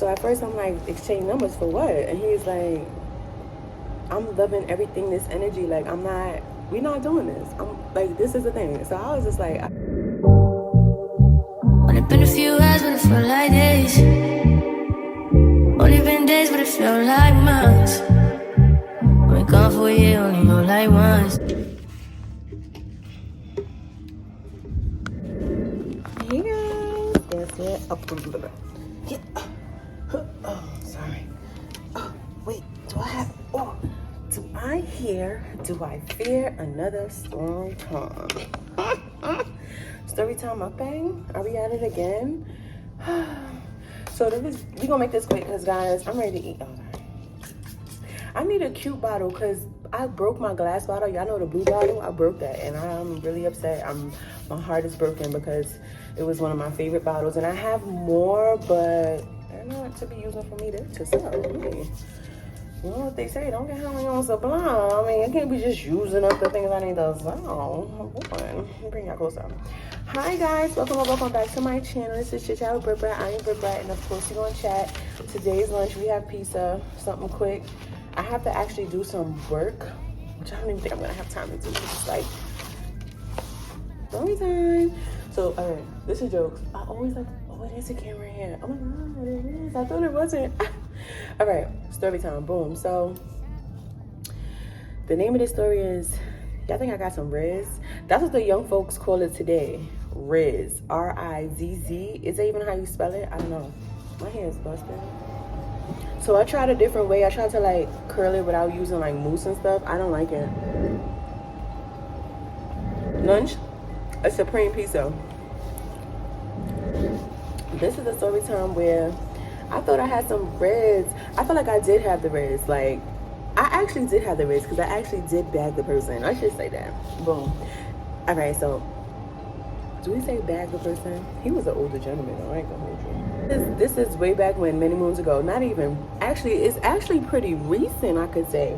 So at first I'm like, exchange numbers for what? And he's like, I'm loving everything, this energy. Like, we're not doing this. I'm like, this is the thing. So I was just like, only been a few hours, but it felt like days. Only been days, but it felt like months. Been gone for a year, only know like once. hey guys, that's it. Oh, sorry. Oh, wait, do I fear another story time? Story time mukbang? Are we at it again? So we gonna make this quick because guys, I'm ready to eat. Oh, sorry. I need a cute bottle because I broke my glass bottle. Y'all know the blue bottle? I broke that and I'm really upset. My heart is broken because it was one of my favorite bottles and I have more, but they're not to be using for me to sell. Really. You know what they say, don't get high on your supply. I mean, I can't be just using up the things I need to sell. Boy, bring y'all closer. Hi guys, welcome back to my channel. This is Chit with Brit. I am Brit, and of course we're gonna chat. Today's lunch, we have pizza, something quick. I have to actually do some work, which I don't even think I'm gonna have time to do. It's like story time. So, all right, this is jokes. I always like, oh, it is a camera here. Oh my God, it is. I thought it wasn't. All right, story time, boom. So, the name of this story is, y'all think I got some Riz? That's what the young folks call it today, Riz, R-I-Z-Z. Is that even how you spell it? I don't know. My hair is busted. So I tried a different way. I tried to like curl it without using like mousse and stuff. I don't like it. Lunch, a supreme pizza. This is a story time where I thought I had some Riz. I feel like I did have the Riz. Like, I actually did have the Riz because I actually did bag the person. I should say that. Boom. All right, so do we say bag the person? He was an older gentleman, though. I ain't gonna hold you. This is way back when, many moons ago. Not even, actually, it's actually pretty recent, I could say.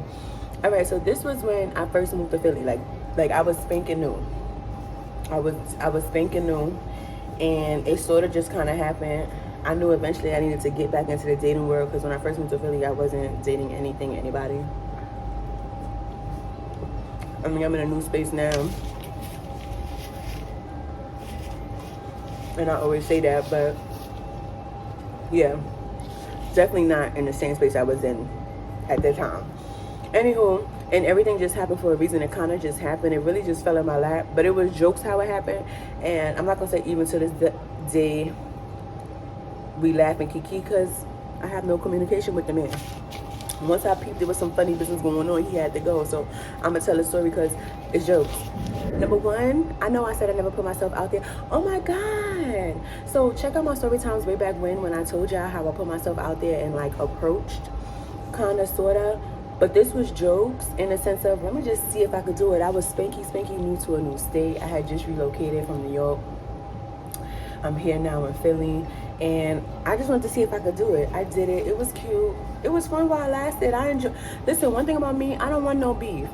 All right, so this was when I first moved to Philly. Like I was spanking new. I was spanking new, and it sort of just kind of happened. I knew eventually I needed to get back into the dating world because when I first moved to Philly, I wasn't dating anybody. I mean, I'm in a new space now. And I always say that, but yeah, definitely not in the same space I was in at the time. Anywho, and everything just happened for a reason. It kind of just happened. It really just fell in my lap, but it was jokes how it happened. And I'm not gonna say even to this day, we laugh and kiki because I have no communication with the man. Once I peeped there was some funny business going on, he had to go. So I'm gonna tell a story because it's jokes. Number one, I know I said I never put myself out there. Oh my God. So check out my story times way back when I told y'all how I put myself out there and like approached, kinda, sorta. But this was jokes in the sense of, let me just see if I could do it. I was spanky new to a new state. I had just relocated from New York. I'm here now in Philly. And I just wanted to see if I could do it. I did it. It was cute. It was fun while it lasted. I enjoy. Listen, one thing about me, I don't want no beef.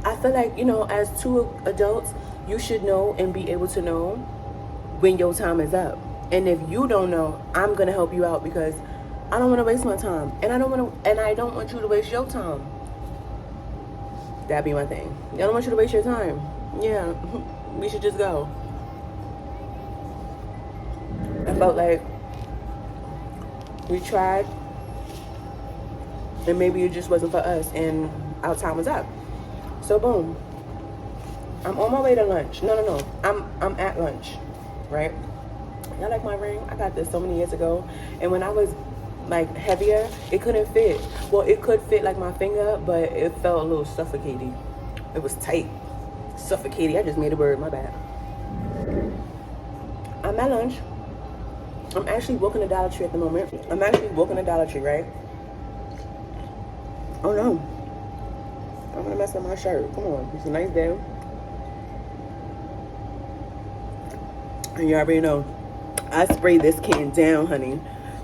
I feel like, you know, as two adults, you should know and be able to know when your time is up. And if you don't know, I'm gonna help you out because I don't want to waste my time, and I don't want you to waste your time. That'd be my thing. I don't want you to waste your time. Yeah, we should just go. I felt like we tried, and maybe it just wasn't for us, and our time was up. So boom, I'm on my way to lunch. No, I'm at lunch, right? Y'all like my ring? I got this so many years ago, and when I was like heavier, it couldn't fit. Well, it could fit like my finger, but it felt a little suffocating. It was tight, suffocating. I just made a word, my bad. I'm at lunch. I'm actually walking to Dollar Tree at the moment. I'm actually walking to Dollar Tree, right? Oh no, I'm gonna mess up my shirt. Come on, it's a nice day. And you already know, I spray this can down, honey.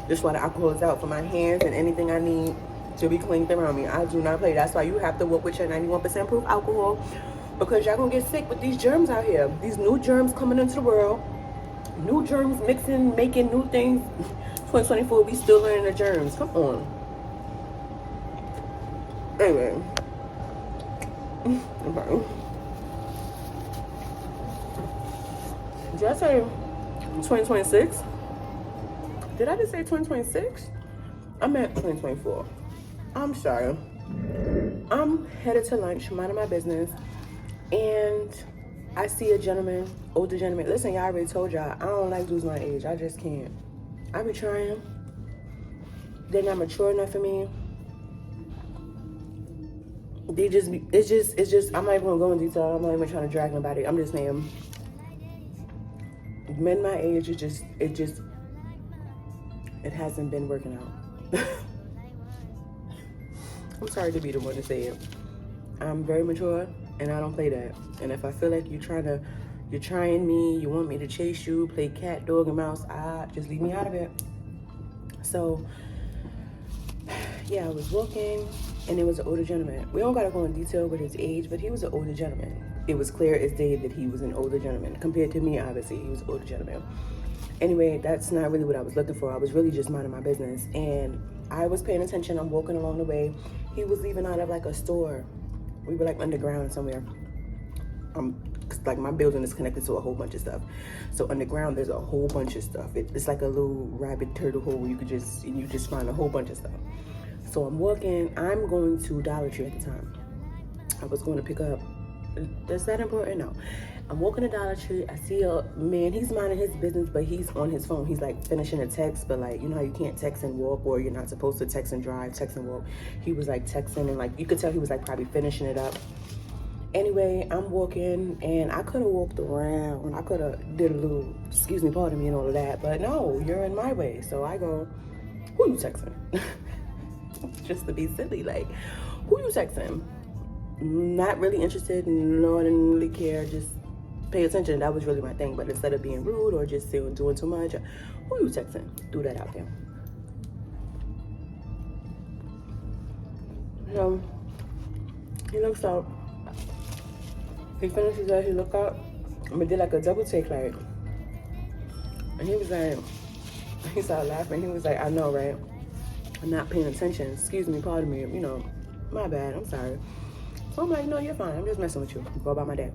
Just while the alcohol is out for my hands and anything I need to be cleaned around me. I do not play. That's why you have to work with your 91% proof alcohol, because y'all gonna get sick with these germs out here. These new germs coming into the world. New germs mixing, making new things. 2024, we still learning the germs. Come on. Anyway. Okay. Did I say 2026? Did I just say 2026? I meant 2024. I'm sorry. I'm headed to lunch, minding my business, and I see a gentleman, older gentleman. Listen, y'all, I already told y'all, I don't like losing my age. I just can't. I be trying. They're not mature enough for me. It's just, I'm not even gonna go in detail. I'm not even trying to drag nobody. I'm just saying, men my age, it hasn't been working out. I'm sorry to be the one to say it. I'm very mature and I don't play that. And if I feel like you're trying me, you want me to chase you, play cat, dog, and mouse, just leave me out of it. So, yeah, I was walking and it was an older gentleman. We don't gotta go in detail with his age, but he was an older gentleman. It was clear as day that he was an older gentleman. Compared to me, obviously, he was an older gentleman. Anyway, that's not really what I was looking for. I was really just minding my business. And I was paying attention. I'm walking along the way. He was leaving out of like a store. We were like underground somewhere. Like my building is connected to a whole bunch of stuff. So underground, there's a whole bunch of stuff. It's like a little rabbit turtle hole where you just find a whole bunch of stuff. So I'm walking. I'm going to Dollar Tree at the time. I was going to pick up. Is that important? No. I'm walking to Dollar Tree. I see a man. He's minding his business, but he's on his phone. He's like finishing a text, but like, you know how you can't text and walk, or you're not supposed to text and drive, text and walk. He was like texting and like, you could tell he was like probably finishing it up. Anyway, I'm walking and I could have walked around. I could have did a little, excuse me, pardon me and all of that, but no, you're in my way. So I go, who you texting? Just to be silly, like, who you texting? Not really interested, no, I didn't really care, just pay attention. That was really my thing. But instead of being rude or just doing too much, who you texting? Do that out there. So he looks up, he finishes that, he looked up, and we did like a double take, like, and he was like, he started laughing. He was like, I know, right? I'm not paying attention. Excuse me, pardon me, you know, my bad, I'm sorry. So I'm like, no, you're fine. I'm just messing with you. Go about my day.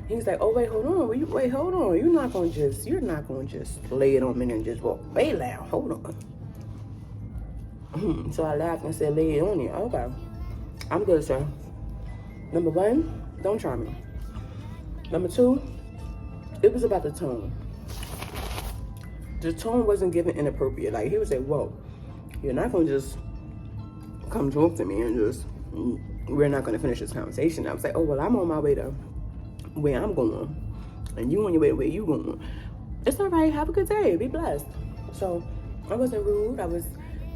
He's like, oh, wait, hold on. Wait, hold on. You're not going to just lay it on me and just walk. Lay down. Hold on. So I laughed and said, lay it on you. Okay. I'm good, sir. Number one, don't try me. Number two, it was about the tone. The tone wasn't given inappropriate. Like, he was like, whoa, you're not going to just come talk to me and just, we're not going to finish this conversation. I was like, oh, well, I'm on my way to where I'm going, and you on your way to where you going. It's all right. Have a good day. Be blessed. So I wasn't rude. I was,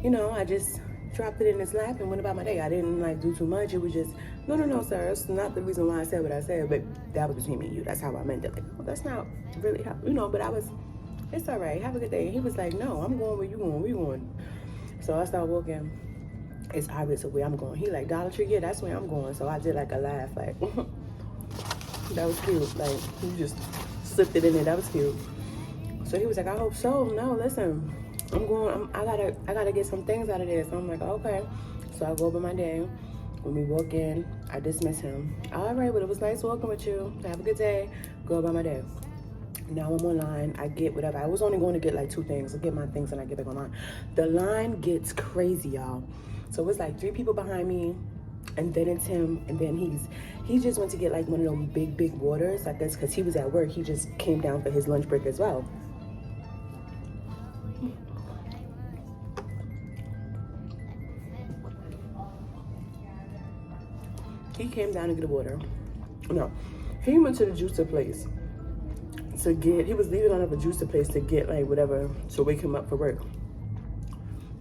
you know, I just dropped it in his lap and went about my day. I didn't like do too much. It was just, no, sir. It's not the reason why I said what I said, but that was between me and you. That's how I meant it. Like, oh, that's not really how, you know, but I was, it's all right. Have a good day. And he was like, no, I'm going where you going. We going. So I started walking. It's obvious where I'm going. He like, Dollar Tree, yeah, that's where I'm going. So I did like a laugh, like, that was cute. Like, he just slipped it in there. That was cute. So he was like, I hope so. No, listen, I gotta get some things out of there. So I'm like, okay. So I go over my day. When we walk in, I dismiss him. All right, well, it was nice walking with you. Have a good day. Go about my day. Now I'm online. I get whatever. I was only going to get like 2 things. I get my things and I get back online. The line gets crazy, y'all. So it's like 3 people behind me, and then it's him, and then he just went to get like one of those big waters like this because he was at work. He just came down for his lunch break as well. He came down to get a water. No, he went to the juicer place to get, he was leaving out of a juicer place to get like whatever to wake him up for work.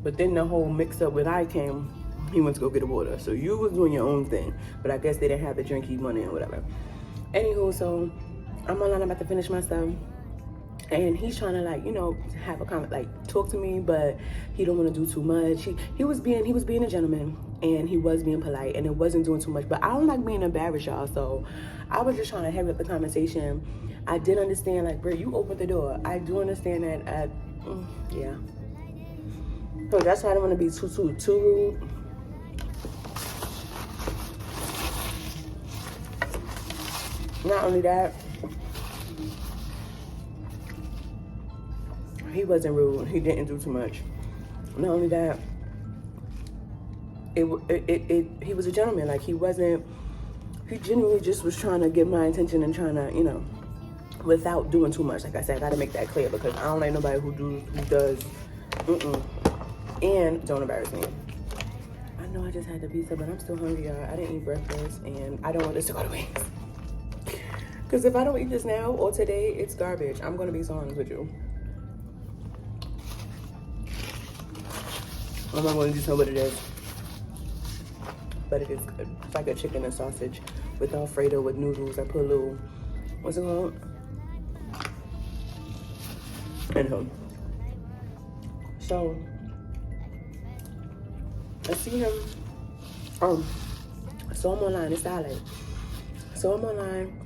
But then the whole mix up when I came, he went to go get a water. So you was doing your own thing, but I guess they didn't have the drink he wanted or whatever. Anywho, so I'm online, I'm about to finish my stuff. And he's trying to like, you know, have a comment, like talk to me, but he don't want to do too much. He was being a gentleman, and he was being polite, and it wasn't doing too much. But I don't like being embarrassed, y'all. So I was just trying to hurry up the conversation. I did understand, like, Brit, you opened the door. I do understand that. Yeah. So that's why I don't want to be too rude. Not only that, he wasn't rude. He didn't do too much. Not only that, he was a gentleman. Like, he genuinely just was trying to get my attention and trying to, you know, without doing too much. Like I said, I gotta make that clear because I don't like nobody who does, and don't embarrass me. I know I just had the pizza, but I'm still hungry, y'all. I didn't eat breakfast, and I don't want this to go to waste. Because if I don't eat this now or today, it's garbage. I'm gonna be so honest with you. I'm not gonna just know what it is, but it is good. It's like a chicken and sausage with Alfredo with noodles. I put a little, what's it called? Anywho. So I see him. So I'm online. It's Saturday. So I'm online.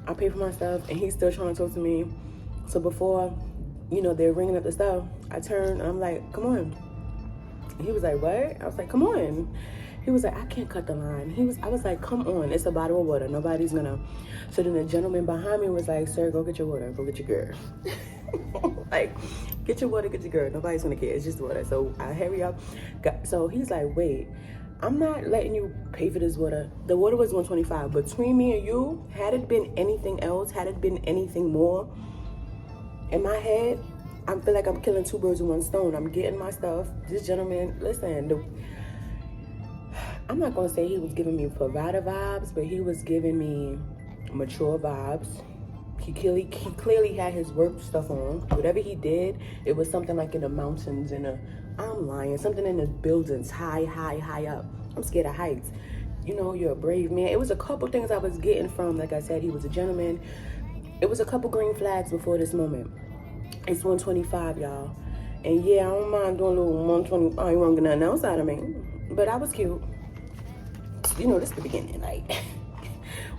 I pay for my stuff, and he's still trying to talk to me. So before, you know, they're ringing up the stuff, I turn and I'm like, come on. He was like, what? I was like, come on. He was like, I can't cut the line. I was like, come on, it's a bottle of water. Nobody's gonna. So then the gentleman behind me was like, sir, go get your water. Go get your girl. Like, get your water, get your girl. Nobody's gonna care. It's just water. So I hurry up. So he's like, wait, I'm not letting you pay for this water. The water was $125. Between me and you, had it been anything else, had it been anything more, in my head, I feel like I'm killing two birds with one stone. I'm getting my stuff. This gentleman, listen, I'm not gonna say he was giving me provider vibes, but he was giving me mature vibes. He clearly had his work stuff on. Whatever he did, it was something like in the mountains, I'm lying, something in the buildings, high up. I'm scared of heights. You know, you're a brave man. It was a couple things I was getting from, like I said, he was a gentleman. It was a couple green flags before this moment. It's $125, y'all. And yeah, I don't mind doing a little 120. I ain't want to get nothing else out of me. But I was cute. You know, this is the beginning. Like,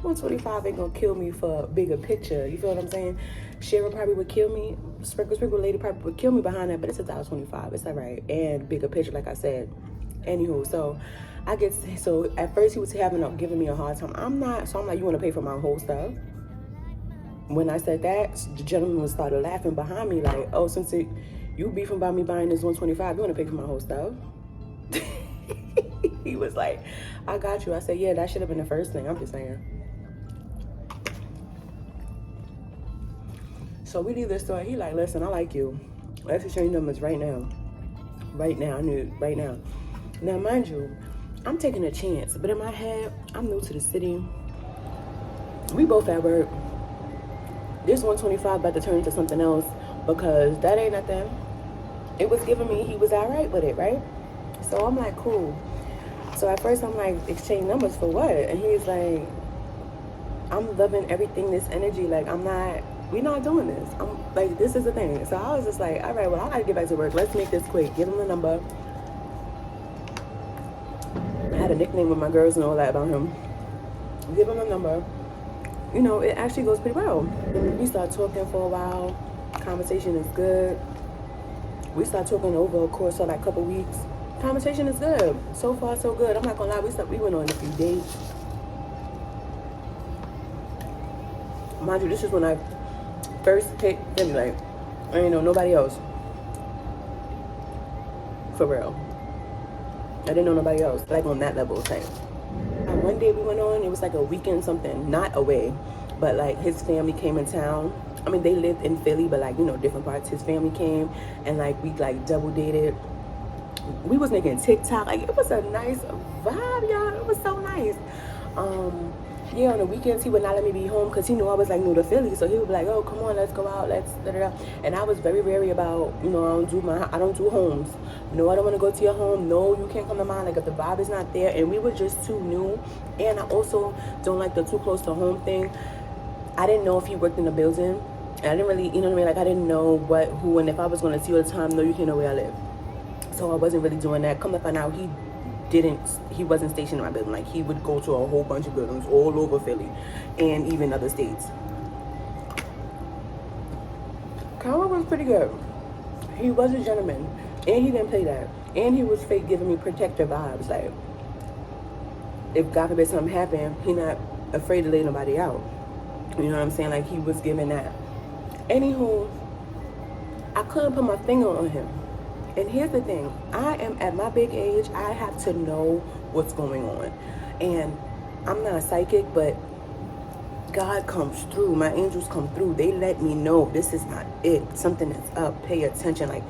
125 ain't gonna kill me for a bigger picture. You feel what I'm saying? Shara probably would kill me. Sprinkle lady probably would kill me behind that, but it's $1.25. It's all right. And bigger picture, like I said. Anywho, so at first he was giving me a hard time. I'm like, you want to pay for my whole stuff? When I said that, the gentleman started laughing behind me, like, oh, since you beefing about me buying this $125, you want to pay for my whole stuff? He was like, I got you. I said, yeah, that should have been the first thing. I'm just saying. So we leave this store. He like, listen, I like you. Let's exchange numbers right now. Right now. I knew it right now. Now, mind you, I'm taking a chance. But in my head, I'm new to the city. We both at work. This 125 about to turn into something else because that ain't nothing. It was giving me, he was all right with it, right? So I'm like, cool. So at first I'm like, exchange numbers for what? And he's like, I'm loving everything, this energy. Like, we're not doing this. I'm like, this is the thing. So I was just like, all right, well, I gotta get back to work. Let's make this quick. Give him the number. I had a nickname with my girls and all that about him. Give him the number. You know, it actually goes pretty well. We start talking for a while. Conversation is good. We start talking over a course of like a couple weeks. Conversation is good. So far, so good. I'm not gonna lie, we went on a few dates. Mind you, this is when I first hit like, I ain't know nobody else. For real. I didn't know nobody else, like on that level type. One day we went on, it was like a weekend something, not away, but like his family came in town. I mean, they lived in Philly, but like, you know, different parts. His family came and like we like double dated. We was making TikTok. Like, it was a nice vibe, y'all. It was so nice. Yeah, on the weekends he would not let me be home because he knew I was like new to Philly. So he would be like, oh, come on, let's go out, let's da-da-da. And I was very wary about, you know, I don't do homes. No, I don't want to go to your home. No, you can't come to mine. Like, if the vibe is not there. And we were just too new. And I also don't like the too close to home thing. I didn't know if he worked in the building. And I didn't really, you know what I mean? Like, I didn't know what, who, and if I was going to see you all the time. No, you can't know where I live. So I wasn't really doing that. Come to find out, he wasn't stationed in my building. Like, he would go to a whole bunch of buildings all over Philly and even other states. Karma was pretty good. He was a gentleman. And he didn't play that. And he was fake giving me protector vibes. Like, if God forbid something happened, he not afraid to lay nobody out. You know what I'm saying? Like, he was giving that. Anywho, I couldn't put my finger on him. And here's the thing. I am at my big age. I have to know what's going on. And I'm not psychic, but God comes through. My angels come through. They let me know this is not it. Something is up. Pay attention. Like,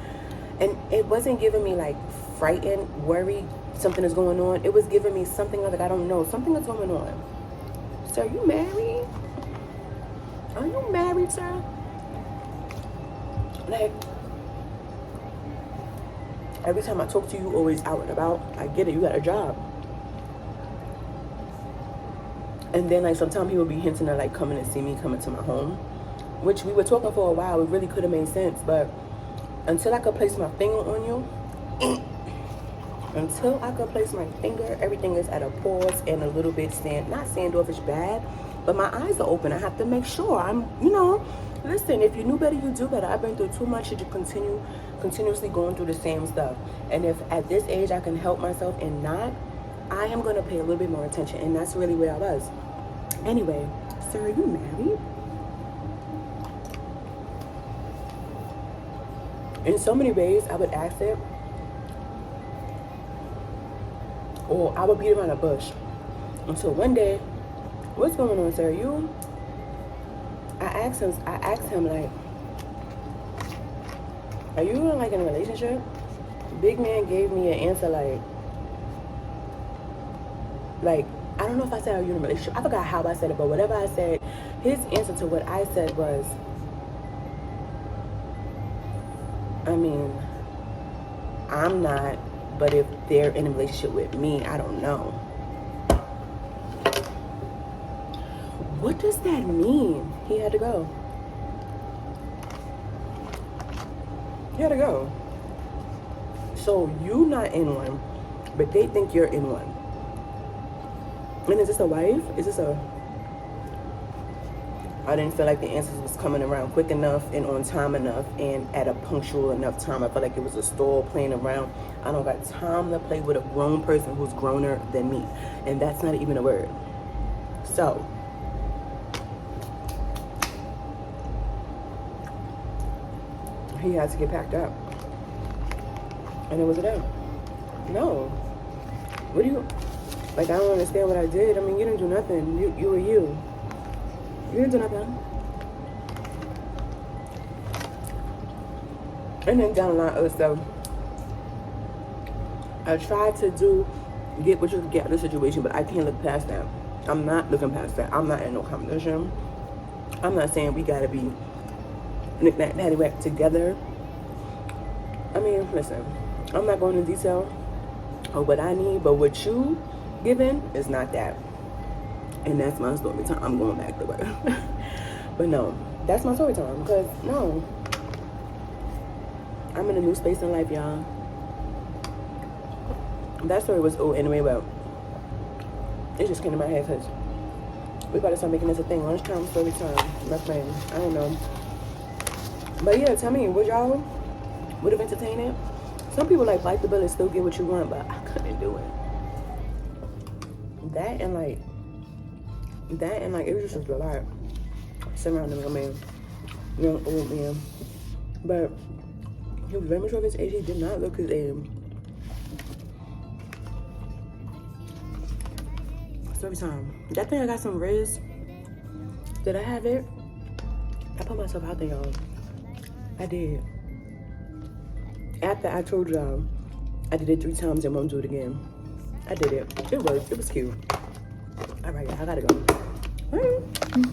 and it wasn't giving me like frightened, worried, something is going on. It was giving me something like, I don't know, something is going on. Sir, are you married? Are you married, sir? Like, every time I talk to you, always out and about. I get it, you got a job. And then like sometimes people be hinting at like coming to see me, coming to my home, which we were talking for a while. It really could have made sense, but until I could place my finger on you, until I could place my finger, everything is at a pause and a little bit not standoffish bad, but my eyes are open. I have to make sure I'm, you know, listen, if you knew better, you do better. I've been through too much to continuously going through the same stuff. And if at this age I can help myself and not, I am going to pay a little bit more attention. And that's really where I was. Anyway, sir, are you married? In so many ways, I would ask it, or I would beat around a bush until one day, what's going on, sir? I asked him like, are you like in a relationship? Big man gave me an answer like, I don't know if I said, are you in a relationship? I forgot how I said it, but whatever I said, his answer to what I said was, I mean, I'm not, but if they're in a relationship with me, I don't know. What does that mean? He had to go. He had to go. So you not in one, but they think you're in one. And is this a wife? Is this a... I didn't feel like the answers was coming around quick enough and on time enough and at a punctual enough time. I felt like it was a stall playing around. I don't got time to play with a grown person who's growner than me. And that's not even a word. So, he had to get packed up. And it was it. No. What do you... Like, I don't understand what I did. I mean, you didn't do nothing. You were you. You didn't do nothing. And then down the line, other stuff. I tried to get what you could get out of the situation, but I can't look past that. I'm not looking past that. I'm not in no competition. I'm not saying we gotta be knick-knack, paddywhack together. I mean, listen, I'm not going into detail of what I need, but what you giving is not that. And that's my story time. I'm going back to work. But no, that's my story time. Because, no, I'm in a new space in life, y'all. That story was old anyway, but it just came to my head because we about to start making this a thing. Lunchtime story time. My friend. I don't know. But yeah, tell me, would y'all would have entertained it? Some people like bite the bullet, still get what you want, but I couldn't do it. That and like, it was just a lot surrounding my man, young old man. But he was very much of his age. He did not look his age. Story time. That thing I got some Riz. Did I have it? I put myself out there, y'all. I did. After I told y'all, I did it 3 times and won't do it again. I did it. It was cute. All right, I gotta go. All right.